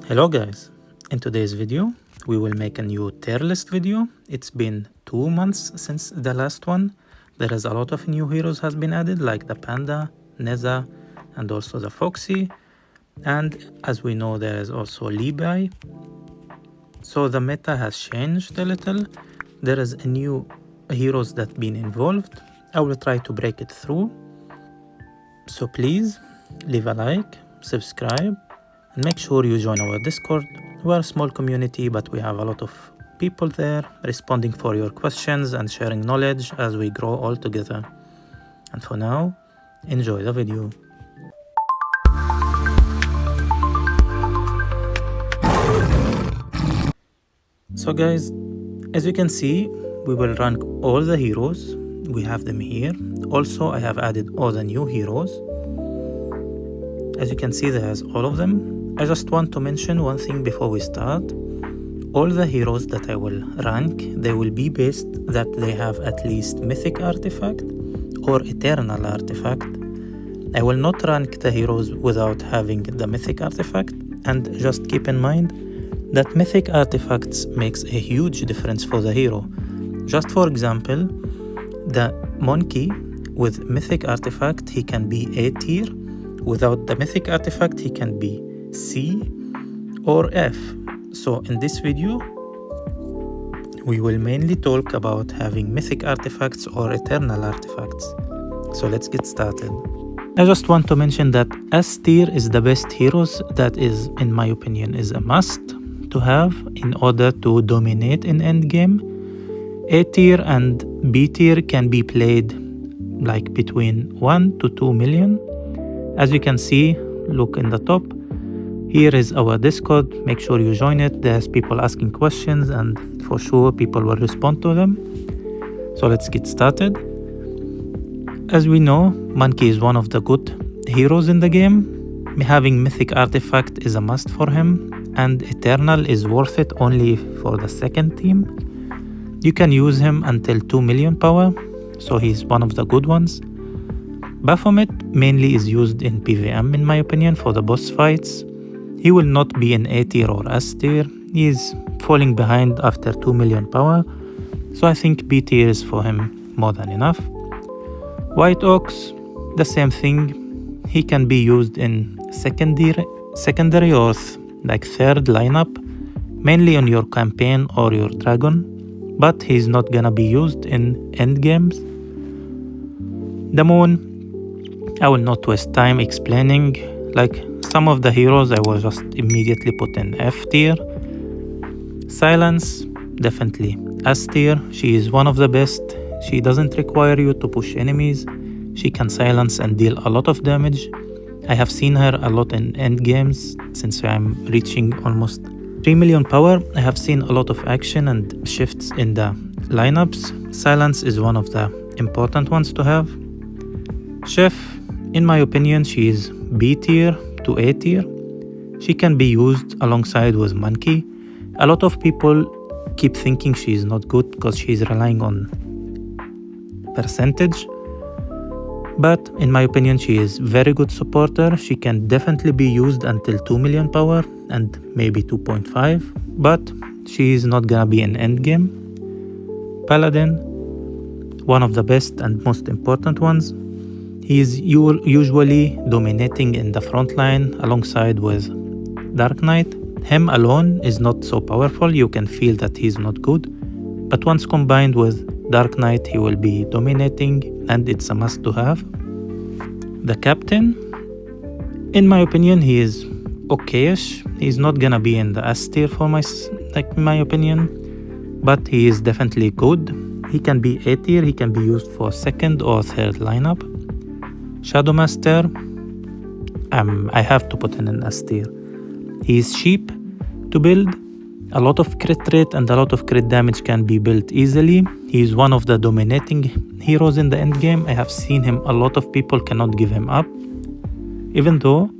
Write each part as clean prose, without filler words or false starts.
Hello guys, in today's video we will make a new tier list video. It's been 2 months since the last one. There is a lot of new heroes has been added like the Panda, Neza and also the Foxy, and as we know there is also Levi. So the meta has changed a little. There is a new heroes that been involved. I will try to break it through. So please leave a like, subscribe, and make sure you join our Discord. We are a small community, but we have a lot of people there responding for your questions and sharing knowledge as we grow all together. And for now, enjoy the video. So guys, as you can see, we will rank all the heroes. We have them here. Also, I have added all the new heroes. As you can see, there's all of them. I just want to mention one thing before we start. All the heroes that I will rank, they will be based that they have at least mythic artifact or eternal artifact. I will not rank the heroes without having the mythic artifact, and just keep in mind that mythic artifacts makes a huge difference for the hero. Just for example, the monkey with mythic artifact, he can be A tier. Without the mythic artifact, he can be C or F. So in this video, we will mainly talk about having mythic artifacts or eternal artifacts. So let's get started. I just want to mention that S tier is the best heroes. That is, in my opinion, is a must to have in order to dominate in endgame. A tier and B tier can be played like between 1 to 2 million. As you can see, look in the top. Here is our Discord. Make sure you join it. There's people asking questions and for sure people will respond to them. So let's get started. As we know, Monkey is one of the good heroes in the game. Having mythic artifact is a must for him, and Eternal is worth it only for the second team. You can use him until 2 million power, so he's one of the good ones. Baphomet mainly is used in PvM in my opinion for the boss fights. He will not be in A tier or S tier. He is falling behind after 2 million power, so I think B tier is for him more than enough. White Ox, the same thing. He can be used in secondary or like third lineup, mainly on your campaign or your dragon, but he's not gonna be used in end games. The Moon, I will not waste time explaining. Like some of the heroes I will just immediately put in F tier. Silence, definitely S tier. She is one of the best. She doesn't require you to push enemies. She can silence and deal a lot of damage. I have seen her a lot in end games since I'm reaching almost 3 million power. I have seen a lot of action and shifts in the lineups. Silence is one of the important ones to have. Chef, in my opinion, she is B tier to A tier. She can be used alongside with Monkey. A lot of people keep thinking she is not good because she is relying on percentage. But in my opinion, she is very good supporter. She can definitely be used until 2 million power and maybe 2.5, but she is not gonna be an endgame. Paladin, one of the best and most important ones. He is usually dominating in the front line alongside with Dark Knight. Him alone is not so powerful. You can feel that he's not good, but once combined with Dark Knight, he will be dominating and it's a must to have. The Captain, in my opinion, he is okayish. He's not gonna be in the S tier for my opinion, but he is definitely good. He can be A tier. He can be used for second or third lineup. Shadowmaster, I have to put in an S tier. He is cheap to build. A lot of crit rate and a lot of crit damage can be built easily. He is one of the dominating heroes in the end game. I have seen him, a lot of people cannot give him up. Even though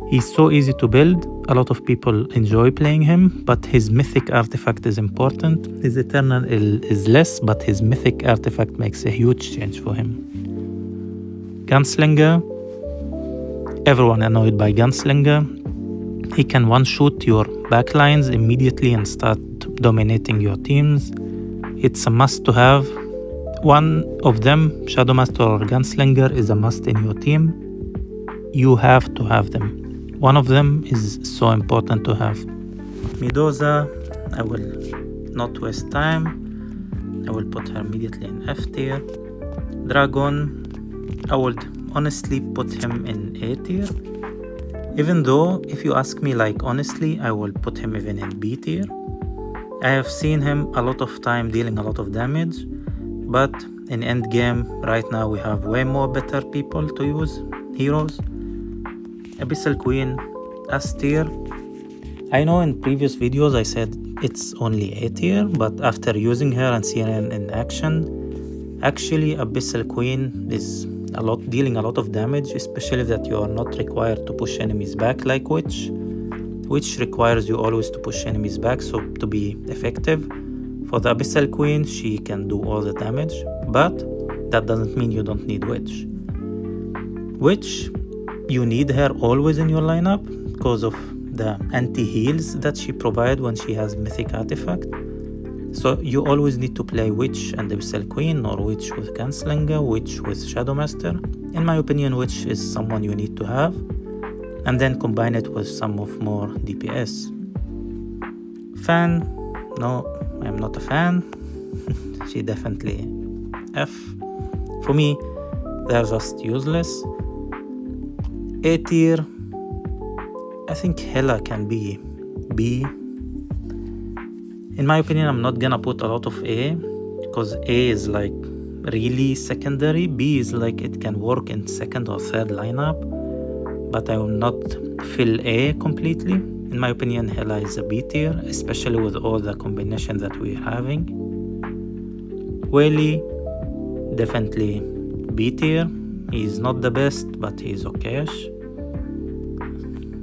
he's so easy to build, a lot of people enjoy playing him, but his mythic artifact is important. His eternal is less, but his mythic artifact makes a huge change for him. Gunslinger, everyone annoyed by Gunslinger. He can one-shoot your backlines immediately and start dominating your teams. It's a must to have. One of them, Shadow Master or Gunslinger, is a must in your team. You have to have them. One of them is so important to have. Medusa, I will not waste time. I will put her immediately in F tier. Dragon, I would honestly put him in A tier. Even though, if you ask me honestly, I will put him even in B tier. I have seen him a lot of time dealing a lot of damage, but in endgame, right now we have way more better people to use, heroes. Abyssal Queen, S tier. I know in previous videos I said it's only A tier, but after using her and seeing her in action, actually Abyssal Queen is dealing a lot of damage, especially that you are not required to push enemies back like Witch. Witch requires you always to push enemies back, so to be effective. For the Abyssal Queen, she can do all the damage, but that doesn't mean you don't need Witch. Witch, you need her always in your lineup because of the anti-heals that she provides when she has Mythic Artifact. So you always need to play Witch and Abyssal Queen, or Witch with Gunslinger, Witch with Shadow Master. In my opinion, Witch is someone you need to have, and then combine it with some of more DPS. Fan, no, I'm not a fan. She definitely F. For me, they're just useless. A tier, I think Hela can be B. In my opinion, I'm not gonna put a lot of A, because A is really secondary. B is it can work in second or third lineup, but I will not fill A completely. In my opinion, Hela is a B tier, especially with all the combinations that we're having. Whaley, definitely B tier. He's not the best, but he's okayish.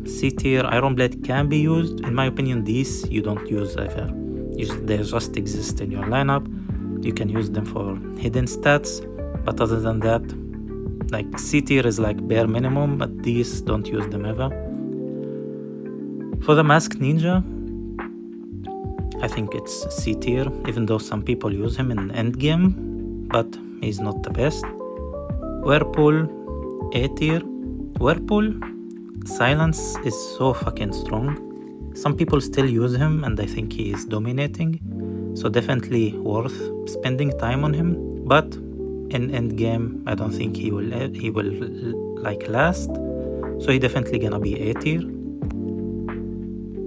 C tier, Iron Blade can be used. In my opinion, these you don't use ever. They just exist in your lineup. You can use them for hidden stats, but other than that, C tier is bare minimum, but these don't use them ever. For the Masked Ninja, I think it's C tier, even though some people use him in endgame, but he's not the best. Whirlpool, A tier. Whirlpool, silence is so fucking strong. Some people still use him, and I think he is dominating, so definitely worth spending time on him. But in endgame, I don't think he will last, so he definitely gonna be A tier.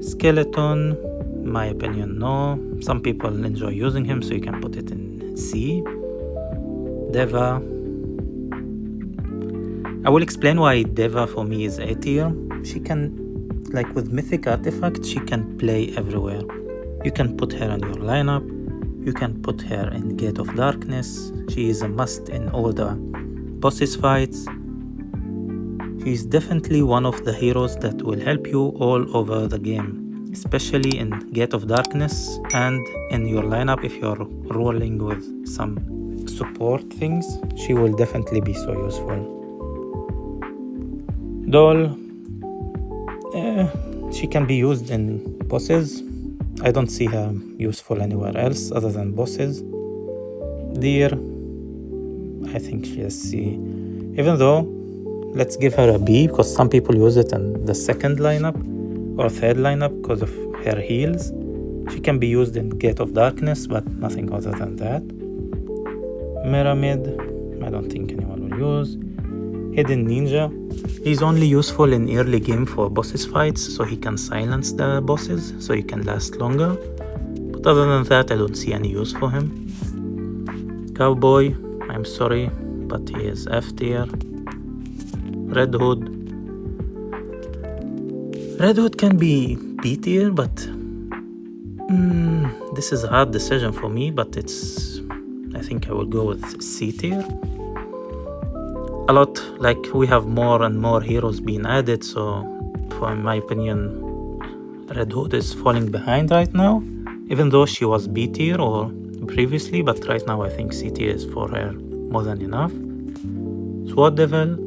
Skeleton, my opinion, no. Some people enjoy using him, so you can put it in C. Deva, I will explain why Deva for me is A tier. She can, with Mythic Artifact, she can play everywhere. You can put her in your lineup. You can put her in Gate of Darkness. She is a must in all the bosses fights. She's definitely one of the heroes that will help you all over the game, especially in Gate of Darkness and in your lineup if you're rolling with some support things. She will definitely be so useful. Doll, she can be used in bosses. I don't see her useful anywhere else other than bosses. Deer, I think she is C. Even though, let's give her a B, because some people use it in the second lineup or third lineup because of her heals. She can be used in Gate of Darkness, but nothing other than that. Pyramid, I don't think anyone will use. Hidden Ninja, he's only useful in early game for bosses fights, so he can silence the bosses, so he can last longer. But other than that, I don't see any use for him. Cowboy, I'm sorry, but he is F tier. Red Hood. Red Hood can be B tier, but this is a hard decision for me, but I think I will go with C tier. A lot, we have more and more heroes being added, so in my opinion, Red Hood is falling behind right now, even though she was B tier or previously, but right now I think C tier is for her more than enough. Sword Devil,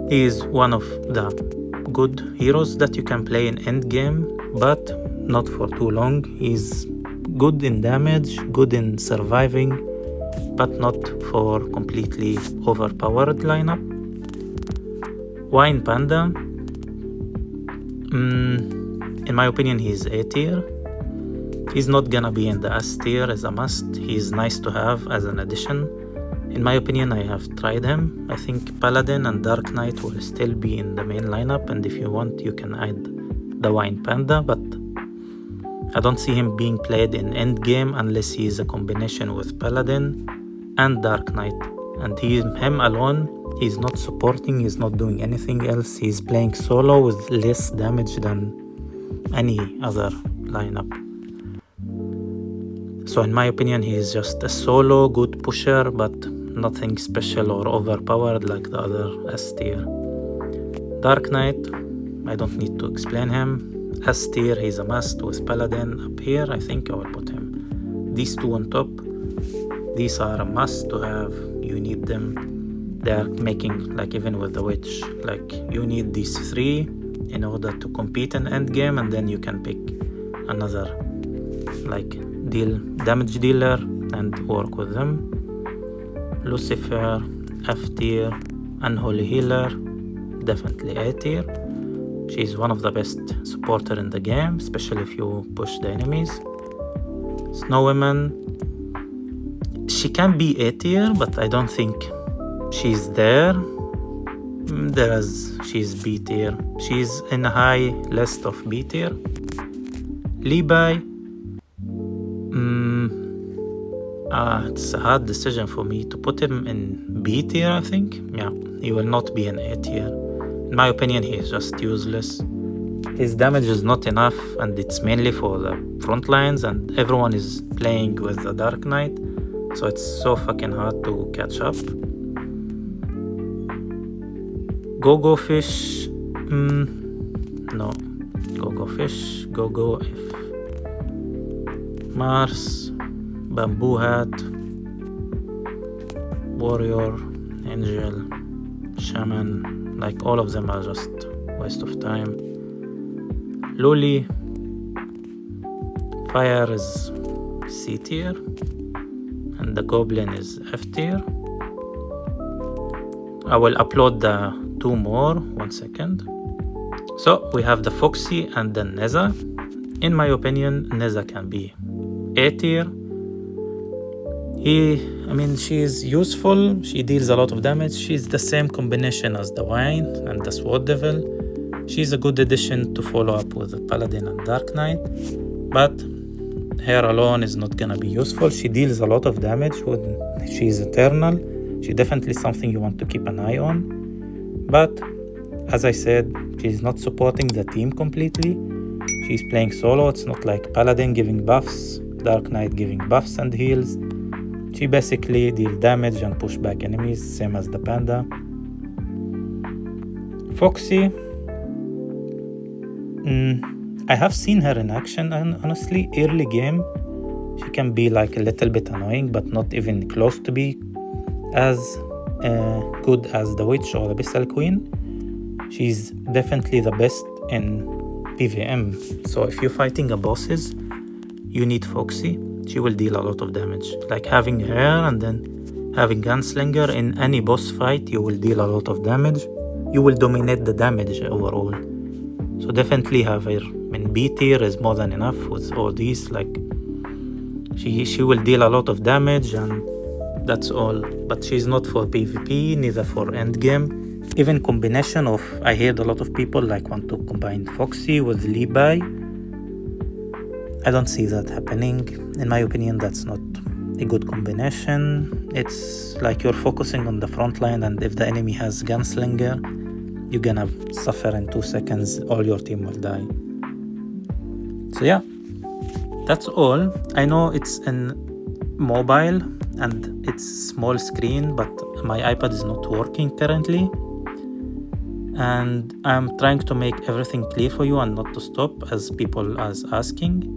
he is one of the good heroes that you can play in end game, but not for too long. He's good in damage, good in surviving, but not for completely overpowered lineup. Wine Panda, in my opinion, he's A tier. He's not gonna be in the S tier as a must. He's nice to have as an addition. In my opinion, I have tried him. I think Paladin and Dark Knight will still be in the main lineup, and if you want, you can add the Wine Panda, but I don't see him being played in endgame unless he is a combination with Paladin and Dark Knight. And him alone, he's not supporting, he's not doing anything else. He's playing solo with less damage than any other lineup. So in my opinion, he is just a solo good pusher, but nothing special or overpowered like the other S tier. Dark Knight, I don't need to explain him. S tier, he's a must with Paladin up here. I think I will put him. These two on top, these are a must to have. You need them. They are making, like even with the Witch, like you need these three in order to compete in endgame, and then you can pick another like damage dealer and work with them. Lucifer, F tier. Unholy Healer, definitely A tier. She's one of the best supporter in the game, especially if you push the enemies. Snow Woman, she can be A tier, but I don't think she's there. She's B tier. She's in a high list of B tier. Levi, it's a hard decision for me to put him in B tier, I think. Yeah, he will not be in A tier. In my opinion, he is just useless. His damage is not enough, and it's mainly for the front lines, and everyone is playing with the Dark Knight, so it's so fucking hard to catch up. Go-Go Fish, no. Go-Go Fish, Go-Go F. Mars, Bamboo Hat, Warrior, Angel, Shaman, like all of them are just waste of time. Luli, Fire is C tier, and the Goblin is F tier. I will upload the two more, 1 second. So we have the Foxy and the Neza. In my opinion, Neza can be A tier. She is useful, she deals a lot of damage, she's the same combination as the Wine and the Sword Devil. She's a good addition to follow up with the Paladin and Dark Knight, but her alone is not gonna be useful. She deals a lot of damage when she's eternal. She's definitely something you want to keep an eye on, but as I said, she's not supporting the team completely. She's playing solo. It's not like Paladin giving buffs, Dark Knight giving buffs and heals. She basically deals damage and push back enemies, same as the Panda. Foxy, I have seen her in action, and honestly, early game, she can be like a little bit annoying, but not even close to be as good as the Witch or the Abyssal Queen. She's definitely the best in PvM. So if you're fighting a bosses, you need Foxy. She will deal a lot of damage. Like having her and then having Gunslinger in any boss fight, you will deal a lot of damage. You will dominate the damage overall. So definitely have her in B tier is more than enough with all these. Like she will deal a lot of damage, and that's all. But she's not for PvP, neither for endgame. Even combination of, I heard a lot of people like want to combine Foxy with Levi. I don't see that happening. In my opinion, that's not a good combination. It's like you're focusing on the front line, and if the enemy has Gunslinger, you're gonna suffer in 2 seconds. All your team will die. So yeah, that's all. I know it's in mobile and it's small screen, but my iPad is not working currently, and I'm trying to make everything clear for you and not to stop as people are asking.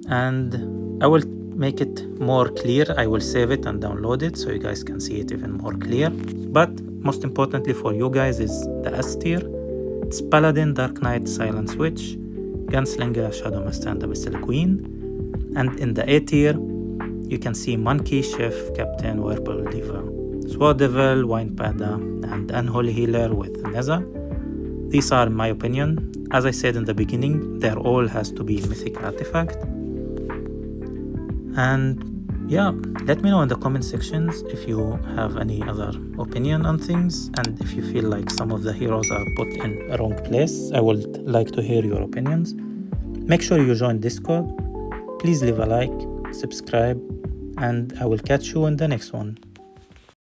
And I will make it more clear. I will save it and download it so you guys can see it even more clear. But most importantly for you guys is the S tier. It's Paladin, Dark Knight, Silent Witch, Gunslinger, Shadow Master, and Abyssal Queen. And in the A tier, you can see Monkey, Chef, Captain, Werewolf Diva, Sword Devil, Wine Panda, and Unholy Healer with Neza. These are my opinion. As I said in the beginning, there all has to be mythic artifact. And yeah, let me know in the comment sections if you have any other opinion on things, and if you feel like some of the heroes are put in a wrong place. I would like to hear your opinions. Make sure you join Discord. Please leave a like, subscribe, and I will catch you in the next one.